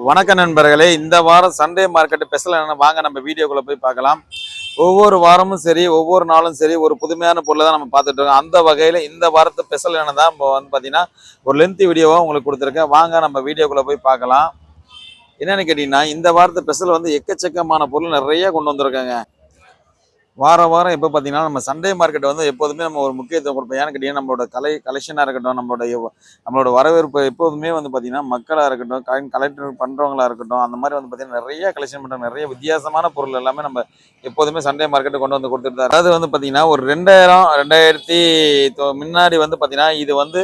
வணக்க நண்பர்களே, இந்த வாரம் சண்டே மார்க்கெட் ஸ்பெஷல் என்னென்ன வாங்க நம்ம வீடியோக்குள்ள போய் பார்க்கலாம். ஒவ்வொரு வாரமும் சரி, ஒவ்வொரு நாளும் சரி, ஒரு புதுமையான பொருளை தான் நம்ம பார்த்துட்டு இருக்கோம். அந்த வகையில் இந்த வாரத்து ஸ்பெஷல் என்னதான் இப்போ வந்து பார்த்தீங்கன்னா ஒரு லென்த்தி வீடியோவாக உங்களுக்கு கொடுத்துருக்கேன். வாங்க நம்ம வீடியோக்குள்ள போய் பார்க்கலாம். என்னன்னு கேட்டிங்கன்னா, இந்த வாரத்து ஸ்பெஷல் வந்து எக்கச்சக்கமான பொருள் நிறைய கொண்டு வந்திருக்காங்க. வாரம் வாரம் எப்போ பார்த்தீங்கன்னா நம்ம சண்டே மார்க்கெட் வந்து எப்போதுமே நம்ம ஒரு முக்கியத்துவம் கொடுப்போம். ஏன்னு கேட்டிங்கன்னா நம்மளோட கலெக்ஷனாக இருக்கட்டும், நம்மளோட வரவேற்பு எப்போதுமே வந்து பார்த்தீங்கன்னா மக்களாக இருக்கட்டும், கலெக்டர் பண்ணுறவங்களா இருக்கட்டும், அந்த மாதிரி வந்து பார்த்தீங்கன்னா நிறைய கலெக்ஷன் பண்ணுறாங்க. நிறைய வித்தியாசமான பொருள் எல்லாமே நம்ம எப்போதுமே சண்டே மார்க்கெட்டு கொண்டு வந்து கொடுத்துட்டு தான். அதாவது வந்து பார்த்தீங்கன்னா ஒரு 2000 முன்னாடி வந்து பார்த்தீங்கன்னா இது வந்து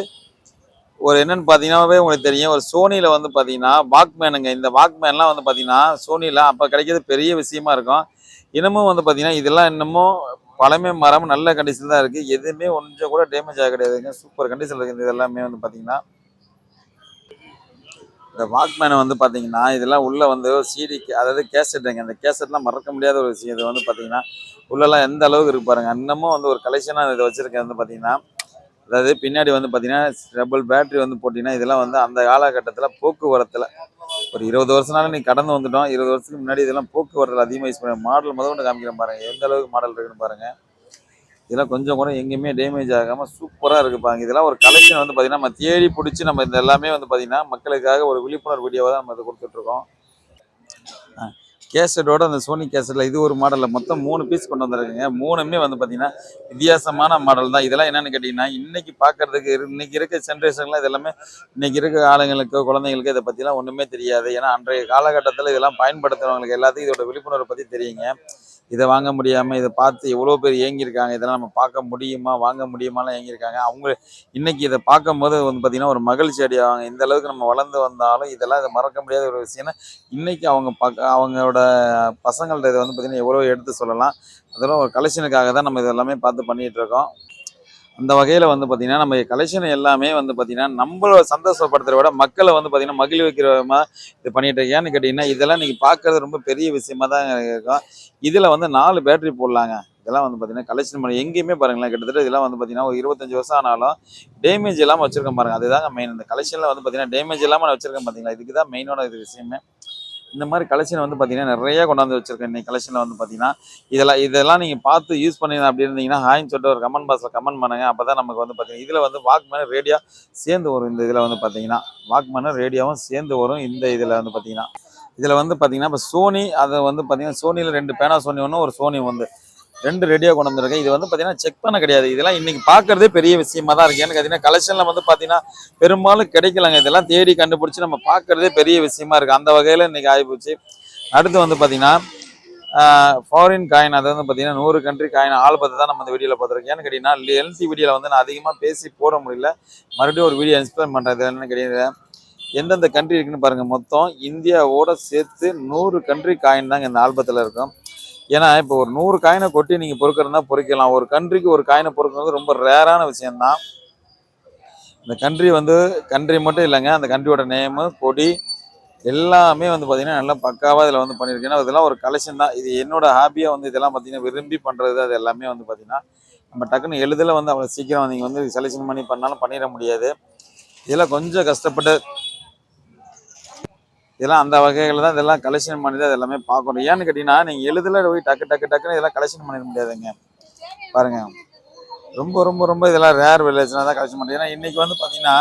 ஒரு என்னன்னு பார்த்தீங்கன்னாவே உங்களுக்கு தெரியும். ஒரு சோனியில் வந்து பார்த்தீங்கன்னா வாக்மேனுங்க. இந்த வாக்மேன்லாம் வந்து பார்த்தீங்கன்னா சோனியில் அப்போ கிடைக்கிறது பெரிய விஷயமா இருக்கும். இன்னமும் வந்து பார்த்தீங்கன்னா இதெல்லாம் இன்னமும் பழமை மரம் நல்ல கண்டிஷன் தான் இருக்குது. எதுவுமே கொஞ்சம் கூட டேமேஜ் ஆக கிடையாதுங்க. சூப்பர் கண்டிஷனில் இருக்குது. இது எல்லாமே வந்து பார்த்தீங்கன்னா இந்த வாக்மேனை வந்து பார்த்தீங்கன்னா இதெல்லாம் உள்ளே வந்து சிடி அதாவது கேசட்டுங்க. அந்த கேசட்லாம் மறக்க முடியாத ஒரு விஷயம். இது வந்து பார்த்தீங்கன்னா உள்ளெல்லாம் எந்த அளவுக்கு இருக்கு பாருங்க. இன்னமும் வந்து ஒரு கலெக்ஷனாக இதை வச்சுருக்கேன் வந்து பார்த்தீங்கன்னா அதாவது பின்னாடி வந்து பார்த்தீங்கன்னா டபுள் பேட்டரி வந்து போட்டிங்கன்னா இதெல்லாம் வந்து அந்த காலகட்டத்தில் போக்குவரத்தில் ஒரு 20 வருஷம்னால நீ கடந்து வந்துட்டோம். 20 வருஷத்துக்கு முன்னாடி இதெல்லாம் போக்குவரத்தில் அதிகமாக யூஸ் பண்ண மாடல் முதல்ல காமிக்கிறேன் பாருங்க. எந்த அளவுக்கு மாடல் இருக்குன்னு பாருங்க. இதெல்லாம் கொஞ்சம் கூட எங்கேயுமே டேமேஜ் ஆகாமல் சூப்பராக இருக்குது பாருங்க. இதெல்லாம் ஒரு கலெக்ஷன் வந்து பார்த்தீங்கன்னா நம்ம தேடி பிடிச்சி நம்ம இந்த எல்லாமே வந்து பார்த்தீங்கன்னா மக்களுக்காக ஒரு விழிப்புணர்வு வீடியோவை தான் நம்ம இதை கொடுத்துட்ருக்கோம். கேசட்டோட அந்த சோனி கேசட்டில் இது ஒரு மாடலில் மொத்தம் 3 பீஸ் கொண்டு வந்திருக்குங்க. 3மே வந்து பார்த்தீங்கன்னா வித்தியாசமான மாடல் தான். இதெல்லாம் என்னென்னு கேட்டிங்கன்னா இன்றைக்கி பார்க்குறதுக்கு இன்றைக்கி இருக்க ஜென்ரேஷன்லாம் இது எல்லாமே இன்றைக்கி இருக்க ஆளுங்களுக்கு குழந்தைங்களுக்கு இதை பற்றிலாம் ஒன்றுமே தெரியாது. ஏன்னா அன்றைய காலகட்டத்தில் இதெல்லாம் பயன்படுத்துகிறவங்களுக்கு எல்லாத்துக்கும் இதோட விழிப்புணர்வை பற்றி தெரியுங்க. இதை வாங்க முடியாமல் இதை பார்த்து எவ்வளோ பேர் ஏங்கியிருக்காங்க. இதெல்லாம் நம்ம பார்க்க முடியுமா வாங்க முடியுமாலாம் ஏங்கியிருக்காங்க. அவங்க இன்னைக்கு இதை பார்க்கும்போது வந்து பார்த்திங்கன்னா ஒரு மகிழ்ச்சி அடையாங்க. இந்த அளவுக்கு நம்ம வளர்ந்து வந்தாலும் இதெல்லாம் இதை மறக்க முடியாத ஒரு விஷயம்னா இன்னைக்கு அவங்களோட பசங்கள்ட்ட இதை வந்து பார்த்திங்கன்னா எவ்வளோ எடுத்து சொல்லலாம். அதெல்லாம் ஒரு கலெக்ஷனுக்காக தான் நம்ம இதெல்லாமே பார்த்து பண்ணிகிட்டு இருக்கோம். அந்த வகையில் வந்து பார்த்திங்கன்னா நம்ம கலெக்ஷன் எல்லாமே வந்து பார்த்திங்கன்னா நம்மளை சந்தோஷப்படுத்துறத விட மக்களை வந்து பார்த்திங்கன்னா மகிழ்விக்கிற இது பண்ணிட்டு இருக்கேன். ஏன்னு கேட்டிங்கன்னா இதெல்லாம் நீங்கள் பார்க்குறது ரொம்ப பெரிய விஷயமா தான் இருக்கும். இதில் வந்து 4 பேட்டரி போடலாங்க. இதெல்லாம் வந்து பார்த்தீங்கன்னா கலெக்ஷன் பண்ணி எங்கேயுமே பாருங்களேன். கிட்டத்தட்ட இதெல்லாம் வந்து பார்த்தீங்கன்னா ஒரு 25 வருஷம் ஆனாலும் டேமேஜ் இல்லாமல் வச்சிருக்கேன் பாருங்க. அதுதாங்க மெயின். இந்த கலெக்ஷனில் வந்து பார்த்தீங்கன்னா டேமேஜ் இல்லாமல் நான் வச்சிருக்கேன் பார்த்தீங்களா. இதுக்கு தான் மெயினோட இது விஷயமே. இந்த மாதிரி கலெக்ஷன் வந்து பார்த்தீங்கன்னா நிறைய கொண்டாந்து வச்சிருக்கேன். இன்னைக்கு கலெக்ஷனில் வந்து பார்த்தீங்கன்னா இதெல்லாம் நீங்கள் பார்த்து யூஸ் பண்ணி அப்படி இருந்தீங்கன்னா ஹாய்ன்னு சொல்லிட்டு ஒரு கமெண்ட் பாக்ஸில் கமெண்ட் பண்ணுங்க. அப்போ தான் நமக்கு வந்து பார்த்தீங்கன்னா இதில் வந்து வாக்மேன் ரேடியோ சேர்ந்து வரும். இந்த இதில் வந்து பார்த்தீங்கன்னா வாக்மேனும் ரேடியோவும் சேர்ந்து வரும். இந்த இதில் வந்து பார்த்தீங்கன்னா இதில் வந்து பார்த்தீங்கன்னா இப்போ சோனி அதை வந்து பார்த்தீங்கன்னா சோனியில் 2 பேனா சோனி ஒன்று ஒரு சோனி வந்து 2 ரெடியோ கொண்டு வந்திருக்கேன். இது வந்து பார்த்தீங்கன்னா செக் பண்ண கிடையாது. இதெல்லாம் இன்னைக்கு பார்க்கறதே பெரிய விஷயமா தான் இருக்கு. ஏன்னு பார்த்தீங்கன்னா கலெக்ஷனில் வந்து பார்த்தீங்கன்னா பெரும்பாலும் கிடைக்கலங்க. இதெல்லாம் தேடி கண்டுபிடிச்சி நம்ம பார்க்கறதே பெரிய விஷயமா இருக்கு. அந்த வகையில் இன்னைக்கு ஆகிப்போச்சு. அடுத்து வந்து பார்த்தீங்கன்னா ஃபாரின் காயின் அது வந்து பார்த்தீங்கன்னா 100 கண்ட்ரி காயின் ஆல்பத்தை தான் நம்ம இந்த வீடியோவில் பார்த்துருக்கோம். ஏன்னு கேட்டிங்கன்னா எல்சி வீடியோவில் வந்து நான் அதிகமாக பேசி போட முடியல. மறுபடியும் ஒரு வீடியோ எக்ஸ்பிளைன் பண்ணுறது என்னன்னு கேட்டீங்கன்னா எந்தெந்த கண்ட்ரி இருக்குன்னு பாருங்கள். மொத்தம் இந்தியாவோட சேர்த்து 100 கண்ட்ரி காயின் தாங்க இந்த ஆல்பத்தில் இருக்கும். ஏன்னா இப்போ ஒரு 100 காயினை கொட்டி நீங்கள் பொறுக்கிறதா பொறிக்கலாம். ஒரு கண்ட்ரிக்கு ஒரு காயினை பொறுக்கிறது ரொம்ப ரேரான விஷயம்தான். இந்த கண்ட்ரி மட்டும் இல்லைங்க. அந்த கண்ட்ரியோட நேமு கொடி எல்லாமே வந்து பார்த்தீங்கன்னா நல்லா பக்காவாக இதில் வந்து பண்ணியிருக்கேன். ஏன்னா இதெல்லாம் ஒரு கலெக்ஷன் தான். இது என்னோட ஹாபியாக வந்து இதெல்லாம் பார்த்தீங்கன்னா விரும்பி பண்ணுறது அது எல்லாமே வந்து பார்த்தீங்கன்னா நம்ம டக்குன்னு எளிதில் வந்து அவ்வளோ சீக்கிரம் நீங்கள் வந்து செலெக்ஷன் பண்ணி பண்ணாலும் பண்ணிட முடியாது. இதெல்லாம் கொஞ்சம் கஷ்டப்பட்டு இதெல்லாம் அந்த வகைகளில் தான் இதெல்லாம் கலெக்ஷன் பண்ணி தான் எல்லாமே பார்க்கணும். ஏன்னு கேட்டிங்கன்னா நீங்கள் எளிதில் போய் டக்குன்னு இதெல்லாம் கலெக்ஷன் பண்ணிட முடியாதுங்க. பாருங்கள் ரொம்ப ரொம்ப ரொம்ப இதெல்லாம் ரேர் வில்லேஜ்னால் தான் கலெக்ஷன் பண்ணுறது. ஏன்னா இன்றைக்கி வந்து பார்த்தீங்கன்னா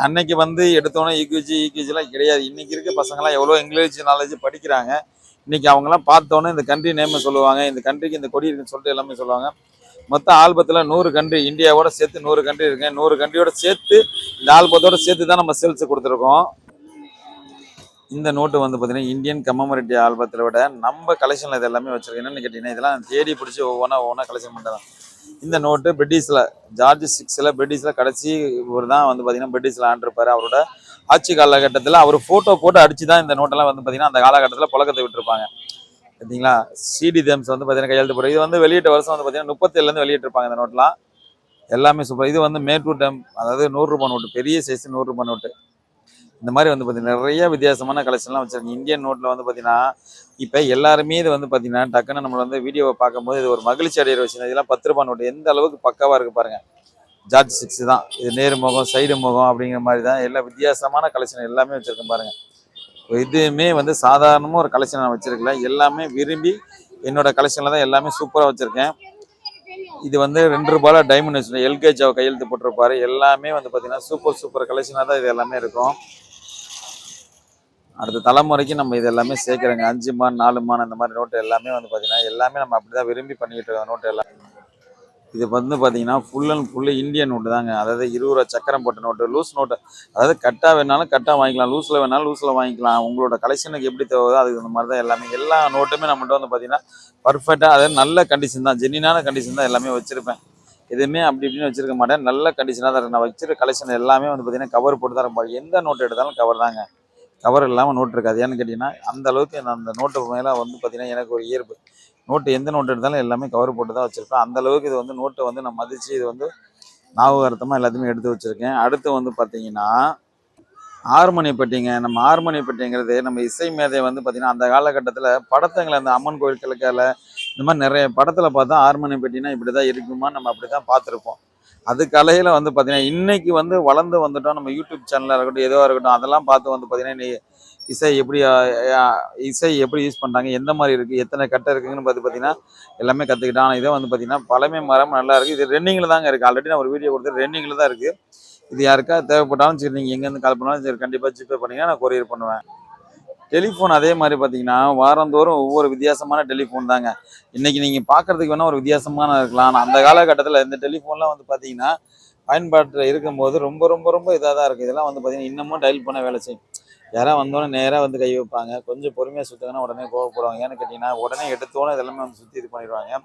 அன்னைக்கு வந்து எடுத்தோன்னே ஈக்யூஜிலாம் கிடையாது. இன்றைக்கி இருக்க பசங்களாம் எவ்வளோ இங்கிலீஷ் நாலேஜ் படிக்கிறாங்க. இன்றைக்கி அவங்களாம் பார்த்தோன்னே இந்த கண்ட்ரி நேம் சொல்லுவாங்க. இந்த கண்ட்ரிக்கு இந்த கொடி இருக்குன்னு சொல்லிட்டு எல்லாமே சொல்லுவாங்க. மொத்தம் ஆல்பத்தில் 100 கண்ட்ரி இந்தியாவோட சேர்த்து 100 கண்ட்ரி இருக்குங்க. 100 கண்ட்ரியோட சேர்த்து இந்த ஆல்பத்தோட சேர்த்து தான் நம்ம சேல்ஸ் கொடுத்துருக்கோம். இந்த நோட்டு வந்து பார்த்தீங்கன்னா இந்தியன் கமெமரேட்டிவ் ஆல்பத்தில் விட நம்ம கலெக்ஷனில் இது எல்லாமே வச்சுருக்கேன். என்னென்னு கேட்டிங்கன்னா இதெல்லாம் தேடி பிடிச்சி ஒவ்வொன்றா கலெக்ஷன் பண்ணுறேன். இந்த நோட்டு பிரிட்டிஷில் ஜார்ஜ் 6 பிரிட்டிஷில் கடைசி இவர் தான் வந்து பார்த்தீங்கன்னா பிரிட்டிஷில் ஆண்டிருப்பார். அவரோட ஆட்சி காலகட்டத்தில் அவர் ஃபோட்டோ போட்டு அடித்து தான் இந்த நோட்டெல்லாம் வந்து பார்த்தீங்கன்னா அந்த காலகட்டத்தில் புழக்கத்தை விட்டுருப்பாங்க. பார்த்தீங்களா சிடி தேம்ஸ் வந்து பார்த்தீங்கன்னா கையெழுத்து போடுறது. இது வந்து வெளியிட்ட வருஷம் வந்து பார்த்தீங்கன்னா 37லேருந்து வெளியிட்டிருப்பாங்க இந்த நோட்டெலாம். எல்லாமே சூப்பர். இது வந்து மேட்டூர் டேம் அதாவது 100 ரூபாய் நோட்டு பெரிய சைஸ் 100 ரூபாய் நோட்டு. இந்த மாதிரி வந்து பார்த்தீங்கன்னா நிறைய வித்தியாசமான கலெக்ஷன்லாம் வச்சுருக்கேன். இந்தியன் நோட்டில் வந்து பார்த்தீங்கன்னா இப்போ எல்லாருமே இது வந்து பார்த்தீங்கன்னா டக்குன்னு நம்மளை வந்து வீடியோவை பார்க்கும்போது இது ஒரு மகிழ்ச்சி அடைகிற விஷயம். இதெல்லாம் 10 ரூபாய் நோட்டு எந்த அளவுக்கு பக்காவாக இருக்குது பாருங்கள். ஜார்ஜ் 6 தான் இது. நேர் முகம் சைடு முகம் அப்படிங்கிற மாதிரி தான் எல்லா வித்தியாசமான கலெக்ஷன் எல்லாமே வச்சுருக்கேன் பாருங்கள். இதுவுமே வந்து சாதாரணமாக ஒரு கலெக்ஷன் நான் வச்சிருக்கல, எல்லாமே விரும்பி என்னோட கலெக்ஷனில் தான் எல்லாமே சூப்பராக வச்சுருக்கேன். இது வந்து ₹2 டைமண்ட் வச்சு எல்கேஜி கையெழுத்து போட்டிருப்பாரு. எல்லாமே வந்து பார்த்தீங்கன்னா சூப்பர் சூப்பர் கலெக்ஷனாக தான் இது எல்லாமே இருக்கும். அடுத்த தலைமுறைக்கு நம்ம இது எல்லாமே சேர்க்குறோங்க. 5 மான் 4 மான் அந்த மாதிரி நோட்டு எல்லாமே வந்து பார்த்தீங்கன்னா எல்லாமே நம்ம அப்படி தான் விரும்பி பண்ணிக்கிட்டு இருக்கோம் நோட்டு எல்லாம். இது வந்து பார்த்தீங்கன்னா full and full Indian note தாங்க. அதாவது ₹20 சக்கரம் போட்ட நோட்டு, லூஸ் நோட்டு. அதாவது கட்டாக வேணாலும் கட்டாக வாங்கிக்கலாம், லூஸில் வேணாலும் லூஸில் வாங்கிக்கலாம். உங்களோட கலெக்ஷனுக்கு எப்படி தேவையோ அதுக்கு அந்த மாதிரி தான் எல்லாமே. எல்லா நோட்டுமே நம்மகிட்ட வந்து பார்த்தீங்கன்னா பர்ஃபெக்டாக, அதாவது நல்ல கண்டிஷன் தான், ஜென்னினான கண்டிஷன் தான் எல்லாமே வச்சுருப்பேன். எதுவுமே அப்படி இப்படின்னு வச்சிருக்க மாட்டேன். நல்ல கண்டிஷனாக தான் இருக்கும். நான் வச்சிருக்க கலெக்ஷன் எல்லாமே வந்து பார்த்தீங்கன்னா கவர் போட்டு தான் இருப்பாங்க. எந்த நோட்டு எடுத்தாலும் கவர் தாங்க. கவர் இல்லாமல் நோட் இருக்காது. ஏன்னு கேட்டிங்கன்னா அந்த அளவுக்கு நான் அந்த நோட்டு மேலே வந்து பார்த்தீங்கன்னா எனக்கு ஒரு ஈர்ப்பு. நோட்டு எந்த நோட்டு எடுத்தாலும் எல்லாமே கவர் போட்டு தான் வச்சுருப்பேன். அந்த அளவுக்கு இது வந்து நோட்டை வந்து நான் மதித்து இது வந்து ஞாபகார்த்தமாக எல்லாத்தையுமே எடுத்து வச்சுருக்கேன். அடுத்து வந்து பார்த்தீங்கன்னா ஹார்மோனி பெட்டிங்க. நம்ம ஹார்மோனி பெட்டிங்கிறது நம்ம இசை மேதை வந்து பார்த்தீங்கன்னா அந்த காலகட்டத்தில் படத்துங்களை அந்த அம்மன் கோயில் கிழக்கால இந்த மாதிரி நிறைய படத்தில் பார்த்தா ஹார்மோனி பெட்டினா இப்படி தான் இருக்குமா நம்ம அப்படி தான் பார்த்துருப்போம். அது கலையில் வந்து பார்த்தீங்கன்னா இன்னைக்கு வந்து வளர்ந்து வந்துட்டோம். நம்ம யூடியூப் சேனலாக இருக்கட்டும் எதுவாக இருக்கட்டும் அதெல்லாம் பார்த்து வந்து பார்த்தீங்கன்னா இசை எப்படி இசை எப்படி யூஸ் பண்ணுறாங்க, எந்த மாதிரி இருக்குது, எத்தனை கட்டை இருக்குதுன்னு பார்த்தீங்கன்னா எல்லாமே கற்றுக்கிட்டேன். ஆனால் இதை வந்து பார்த்தீங்கன்னா பழமை மரம் நல்லா இருக்குது. இது ரெண்டிங்கில் தாங்க இருக்குது. ஆல்ரெடி நான் ஒரு வீடியோ கொடுத்து ரெண்டிங்கில் தான் இருக்குது. இது யாருக்கா தேவைப்பட்டாலும் சரி, நீங்கள் எங்கேருந்து கால் பண்ணாலும் சரி கண்டிப்பாக ஜிபே பண்ணிங்கன்னா நான் கொரியர் பண்ணுவேன். டெலிஃபோன் அதே மாதிரி பார்த்தீங்கன்னா வாரந்தோறும் ஒவ்வொரு வித்தியாசமான டெலிஃபோன் தாங்க. இன்றைக்கி நீங்கள் பார்க்குறதுக்கு வேணால் ஒரு வித்தியாசமான இருக்கலாம். ஆனால் அந்த காலகட்டத்தில் இந்த டெலிஃபோன்லாம் வந்து பார்த்தீங்கன்னா பயன்பாட்டில் இருக்கும்போது ரொம்ப ரொம்ப ரொம்ப இதாக தான் இருக்குது. இதெல்லாம் வந்து பார்த்தீங்கன்னா இன்னமும் டயல் பண்ண வேலை செய்யும். யாராவது வந்தோடனே நேராக வந்து கை வைப்பாங்க, கொஞ்சம் பொறுமையாக சுற்றுங்கன்னா உடனே கோவப்படுவாங்க. ஏன்னு கேட்டிங்கன்னா உடனே எடுத்தோன்னே இதெல்லாமே வந்து சுற்றி இது பண்ணிடுவாங்க.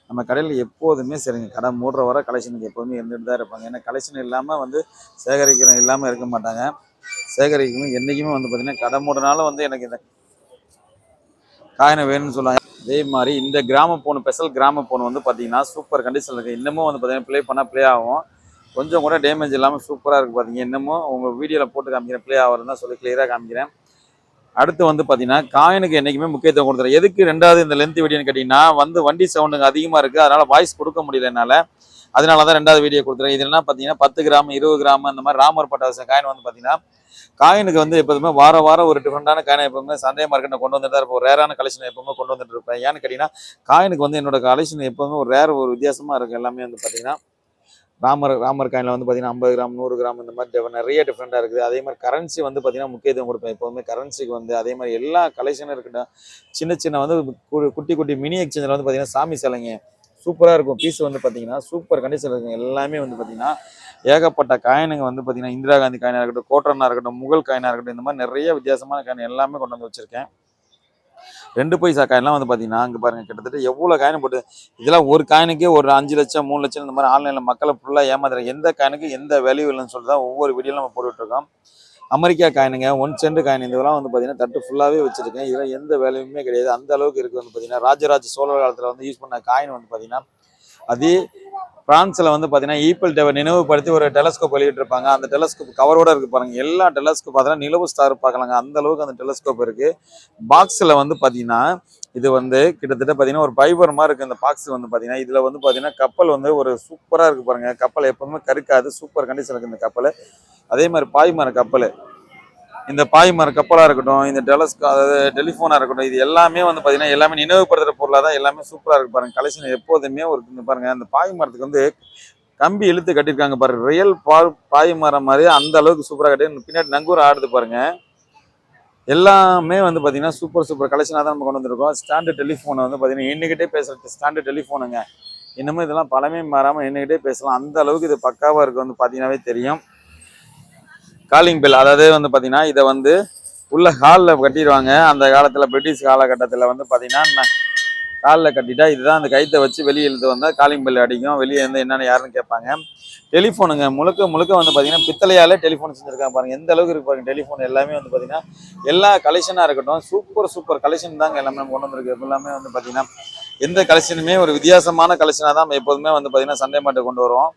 நம்ம கடையில் எப்போதுமே சரிங்க, கடை மூடுற வர கலெக்ஷனுக்கு எப்போதுமே இருந்துட்டு தான் இருப்பாங்க. ஏன்னா கலெக்ஷன் இல்லாமல் வந்து சேகரிக்கிற இல்லாமல் இருக்க மாட்டாங்க. சேகரிக்கணும் என்றைக்குமே வந்து பார்த்தீங்கன்னா கடை மூடனாலும் வந்து எனக்கு இந்த காயினை வேணும்னு சொல்லுவாங்க. அதே மாதிரி இந்த கிராம ஃபோனு, ஸ்பெஷல் கிராம ஃபோன் வந்து பார்த்தீங்கன்னா சூப்பர் கண்டிஷனில் இருக்குது. இன்னமும் வந்து பார்த்தீங்கன்னா ப்ளே பண்ணால் ப்ளே ஆகும். கொஞ்சம் கூட டேமேஜ் இல்லாமல் சூப்பராக இருக்குது. பார்த்தீங்க இன்னமும் உங்கள் வீடியோவில் போட்டு காமிக்கிறேன், ப்ளே ஆகிறதுன்னு தான் சொல்லி கிளியராக காமிக்கிறேன். அடுத்து வந்து பார்த்தீங்கன்னா காயினுக்கு என்றைக்குமே முக்கியத்துவம் கொடுத்துறேன். எதுக்கு ரெண்டாவது இந்த லென்த் வீடியோன்னு கேட்டிங்கன்னா வந்து வண்டி சவுண்டுங்க அதிகமாக இருக்குது, அதனால் வாய்ஸ் கொடுக்க முடியல என்னால். அதனால தான் ரெண்டாவது வீடியோ கொடுத்துறேன். இது என்ன பார்த்தீங்கன்னா 10 கிராம் 20 கிராம் அந்த மாதிரி ராமர் பட்டாசு காயின் வந்து பார்த்தீங்கன்னா காயினுக்கு வந்து எப்போதுமே வாரம் ஒரு டிஃப்ரெண்டான காயினை எப்பவுமே சண்டே மார்க்கெட்டை கொண்டு வந்துட்டு தான் இருப்போம். ஒரு ரேரான கலெக்ஷன் எப்பவுமே கொண்டு வந்துட்டு இருப்பேன். ஏன்னு கேட்டிங்கன்னா காயினுக்கு வந்து என்னோட கலெக்ஷன் எப்போதுமே ஒரு ரேர் ஒரு வித்தியாசமாக இருக்கும். எல்லாமே வந்து பார்த்தீங்கன்னா ராமர் காயினில் வந்து பார்த்தீங்கன்னா 50 கிராம் 100 கிராம் இந்த மாதிரி நிறைய டிஃப்ரெண்ட்டாக இருக்குது. அதே மாதிரி கரன்சி வந்து பார்த்தீங்கன்னா முக்கியத்துவம் கொடுப்பேன் எப்போதுமே கரன்சிக்கு வந்து. அதே மாதிரி எல்லா கலெக்ஷனும் இருக்கட்டும். சின்ன வந்து குட்டி குட்டி மினி எக்ஸ்சேஞ்சில் வந்து பார்த்தீங்கன்னா சாமி சிலைங்க சூப்பராக இருக்கும். பீஸ் வந்து பார்த்தீங்கன்னா சூப்பர் கண்டிஷனில் இருக்கும். எல்லாமே வந்து பார்த்தீங்கன்னா ஏகப்பட்ட காயினுங்க வந்து பார்த்தீங்கன்னா இந்திரா காந்தி காயினாக இருக்கட்டும், கோட்டனாக இருக்கட்டும், முகல் காயினாக இருக்கட்டும், இந்த மாதிரி நிறைய வித்தியாசமான காயின் எல்லாமே கொண்டு வந்து வச்சுருக்கேன். 2 பைசா காயின்லாம் வந்து பார்த்தீங்கன்னா அங்கே பாருங்கள் கிட்டத்தட்ட எவ்வளோ காயின் போட்டு. இதெல்லாம் ஒரு காயினுக்கே ஒரு 5 லட்சம் 3 லட்சம் இந்த மாதிரி ஆன்லைனில் மக்களை ஃபுல்லாக ஏமாத்துறாங்க. எந்த காயினுக்கு எந்த வேல்யூ இல்லைன்னு சொல்லிட்டு தான் ஒவ்வொரு வீடியோவில் நம்ம போட்டுட்ருக்கோம். அமெரிக்கா காயினுங்க 1 சென்ட் காயின் இதெல்லாம் வந்து பார்த்தீங்கன்னா தட்டு ஃபுல்லாகவே வச்சுருக்கேன். இதெல்லாம் எந்த வேல்யூமே கிடையாது, அந்த அளவுக்கு இருக்குது. வந்து பார்த்தீங்கன்னா ராஜராஜ சோழர் காலத்தில் வந்து யூஸ் பண்ண காயின் வந்து பார்த்தீங்கன்னா அதே பிரான்ஸில் வந்து பார்த்தீங்கன்னா ஈப்பிள் டவர் நினைவுபடுத்தி ஒரு டெலஸ்கோப் வெளியிட்டிருப்பாங்க. அந்த டெலஸ்கோப் கவரோட இருக்குது பாருங்கள். எல்லா டெலஸ்கோப் பார்த்தீங்கன்னா நிலவு ஸ்டார் பார்க்கலாங்க, அந்த அளவுக்கு அந்த டெலஸ்கோப் இருக்குது. பாக்ஸில் வந்து பார்த்தீங்கன்னா இது வந்து கிட்டத்தட்ட பார்த்தீங்கன்னா ஒரு ஃபைபர் மாதிரி இருக்குது. இந்த பாக்ஸ் வந்து பார்த்தீங்கன்னா இதில் வந்து பார்த்தீங்கன்னா கப்பல் வந்து ஒரு சூப்பராக இருக்குது பாருங்கள். கப்பல் எப்போதுமே கருக்காது, சூப்பர் கண்டிஷன் இருக்குது இந்த கப்பல். அதே மாதிரி பாய்மர கப்பல், இந்த பாய்மர கப்பலாக இருக்கட்டும், இந்த அதாவது டெலிஃபோனாக இருக்கட்டும், இது எல்லாமே வந்து பார்த்தீங்கன்னா எல்லாமே நினைவுபடுத்துகிற பொருளாக தான் எல்லாமே சூப்பராக இருக்குது பாருங்கள். கலெக்ஷன் எப்போதுமே ஒரு இந்த பாருங்கள் அந்த பாய்மரத்துக்கு வந்து கம்பி இழுத்து கட்டியிருக்காங்க பாருங்கள். ரியல் பாய்மரம் மாதிரி அந்த அளவுக்கு சூப்பராக கட்டி பின்னாடி நங்கூரம் ஆடுது பாருங்கள். எல்லாமே வந்து பார்த்தீங்கன்னா சூப்பர் கலெக்ஷனாக தான் நம்ம கொண்டு வந்திருக்கோம். ஸ்டாண்டு டெலிஃபோனை வந்து பார்த்தீங்கன்னா என்கிட்டே பேசுகிறது ஸ்டாண்டு டெலிஃபோனுங்க. இன்னமும் இதெல்லாம் பழமே மாறாமல் என்கிட்டே பேசலாம், அந்த அளவுக்கு இது பக்காவாக இருக்குது. வந்து பார்த்தீங்கன்னாவே தெரியும். காலிங் பெல், அதாவது வந்து பார்த்தீங்கன்னா இதை வந்து உள்ள ஹாலில் கட்டிடுவாங்க. அந்த காலத்தில் பிரிட்டிஷ் காலகட்டத்தில் வந்து பார்த்தீங்கன்னா காலில் கட்டிட்டா இதுதான் அந்த கைத்தை வச்சு வெளியே இழுத்து வந்தால் காலிங் பெல் அடிக்கும். வெளியே இருந்து என்னென்னு யாருன்னு கேட்பாங்க. டெலிஃபோனுங்க முழுக்க வந்து பார்த்தீங்கன்னா பித்தளையாலே டெலிஃபோன் செஞ்சுருக்காங்க பாருங்கள். எந்த அளவுக்கு இருக்கு பாருங்கள். டெலிஃபோன் எல்லாமே வந்து பார்த்தீங்கன்னா எல்லா கலெக்ஷனாக இருக்கட்டும் சூப்பர் கலெக்ஷன் தாங்க எல்லாமே நம்ம கொண்டு வந்துருக்கு. எல்லாமே வந்து பார்த்தீங்கன்னா எந்த கலெக்ஷனுமே ஒரு வித்தியாசமான கலெக்ஷனாக தான் நம்ம எப்போதுமே வந்து பார்த்தீங்கன்னா சண்டே மார்க்கெட் கொண்டு வருவோம்.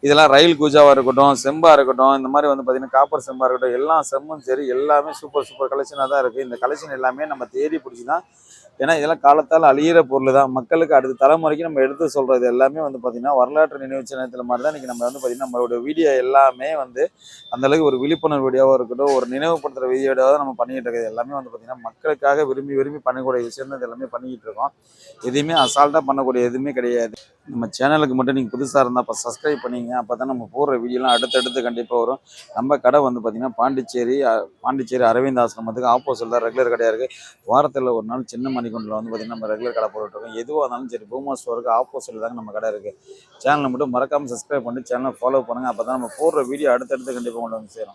இதெல்லாம் ரயில் கூஜாவாக இருக்கட்டும், செம்பாக இருக்கட்டும், இந்த மாதிரி வந்து பார்த்தீங்கன்னா காப்பர் செம்பாக இருக்கட்டும், எல்லா செம்மும் சரி எல்லாமே சூப்பர் சூப்பர் கலெக்ஷனாக தான் இருக்குது. இந்த கலெக்ஷன் எல்லாமே நம்ம தேடி பிடிச்சி தான், ஏன்னா இதெல்லாம் காலத்தால் அழியிற பொருள் தான். மக்களுக்கு அடுத்த தலைமுறைக்கு நம்ம எடுத்து சொல்கிறது எல்லாமே வந்து பார்த்திங்கன்னா வரலாற்று நினைவு சின்னத்தில் மாதிரி தான் இன்றைக்கி நம்ம வந்து பார்த்திங்கன்னா நம்மளோட வீடியோ எல்லாமே வந்து அந்தளவுக்கு ஒரு விழிப்புணர்வு வீடியோவாக இருக்கட்டும், ஒரு நினைவுபடுத்துகிற வீடியோவாக தான் நம்ம பண்ணிக்கிட்டு இருக்கிறது எல்லாமே வந்து பார்த்திங்கன்னா மக்களுக்காக விரும்பி விரும்பி பண்ணக்கூடிய விஷயம் தான் இது எல்லாமே பண்ணிக்கிட்டு இருக்கோம். எதையுமே அசால்ட்டாக பண்ணக்கூடிய எதுவுமே கிடையாது. நம்ம சேனலுக்கு மட்டும் நீங்கள் புதுசாக இருந்தால் அப்போ சப்ஸ்கிரைப் பண்ணிங்க. அப்போ தான் நம்ம போடுற வீடியோலாம் அடுத்தடுத்து கண்டிப்பாக வரும். நம்ம கடை வந்து பார்த்திங்கன்னா பாண்டிச்சேரி அரவிந்த் ஆசிரமத்துக்கு ஆப்போசிட் தான் ரெகுலர் கடையாக இருக்குது. வாரத்தில் ஒரு நாள் சின்ன மணிக்குண்டில் வந்து பார்த்திங்கன்னா நம்ம ரெகுலர் கடை போட்டுருக்கோம். எதுவாக இருந்தாலும் சரி பூமா ஸ்டோருக்கு ஆப்போசிட்டில் தாங்க நம்ம கடை இருக்குது. சேனலை மட்டும் மறக்காமல் சப்ஸ்கிரைப் பண்ணி சேனலை ஃபாலோ பண்ணுங்கள். அப்போ தான் நம்ம போடுற வீடியோ அடுத்தடுத்து கண்டிப்பாக கொண்டு வந்து சேரும்.